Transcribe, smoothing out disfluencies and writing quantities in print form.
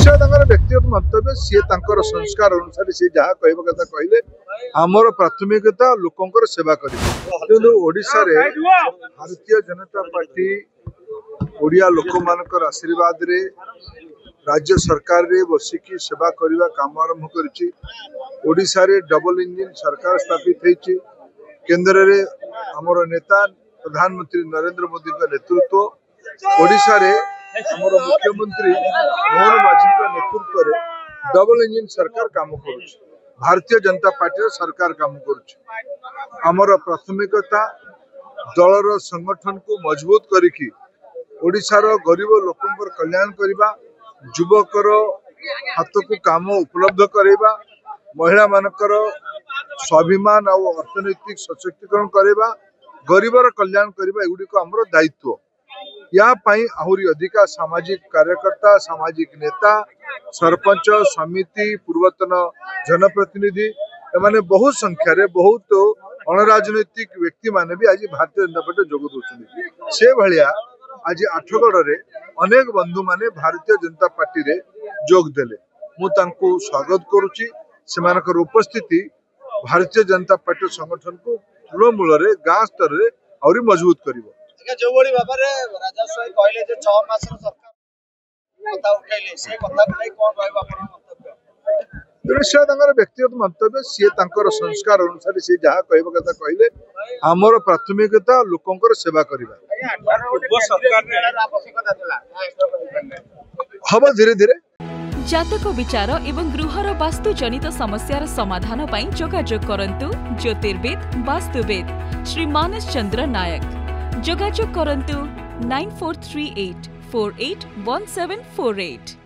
निश्चय व्यक्तिगत मंतव्य सी संस्कार अनुसार सी जहाँ कह कथा कहले आमर प्राथमिकता लोकंर सेवा कर भारतीय जनता पार्टी ओडिया लोक मानकर आशीर्वाद रे राज्य सरकार रे बसिकी सेवा करने काम आरंभ कर डबल इंजिन सरकार स्थापित होती केंद्र रे आमर नेता प्रधानमंत्री नरेंद्र मोदी का नेतृत्व ओडिशा रे आमर मुख्यमंत्री मोहन माझी नेतृत्व रे डबल इंजिन सरकार काम कर भारतीय जनता पार्टी सरकार काम कर प्राथमिकता दलर संगठन को मजबूत करिकी ओडिशार गरीब लोकंर कल्याण करवा युवकर हाथ को काम उपलब्ध करवा महिला मानकर स्वाभिमान और अर्थनैतिक सशक्तिकरण करवा गरीबर कल्याण करवा एगुड़िक आमर दायित्व या आहरी अधिका सामाजिक कार्यकर्ता सामाजिक नेता सरपंच समिति पूर्वतन जनप्रतिनिधि एमाने बहुत संख्या रे बहुत अणराजनैतिक व्यक्ति माने भी आज भारतीय जनता पार्टी जोग दौरान से भाया आज आठगढ़ रे अनेक बंधु माने भारतीय जनता पार्टी रे जोग देले मु स्वागत करुच्ची से उपस्थिति भारतीय जनता पार्टी संगठन को तृणमूल रे गाँ स्तर रे आहरी मजबूत करिवो जो बड़ी भाव में राजस्व कहले जे 6 मास सरकार कथा उठैले से कथा को कोन रहबो आपन मंतव्य निश्चय व्यक्तिगत मंतव्य सी संस्कार अनुसार सी जहाँ कह कथा कहले आमर प्राथमिकता लोकंर सेवा करवा हम धीरे धीरे जातक विचार एवं गृहर वास्तु जनित समस्यार समाधान पाई जोगाजोग करंतु ज्योतिर्विद वास्तुविद श्री मानस चंद्र नायक जोगाजोग करंतु 9438 481748।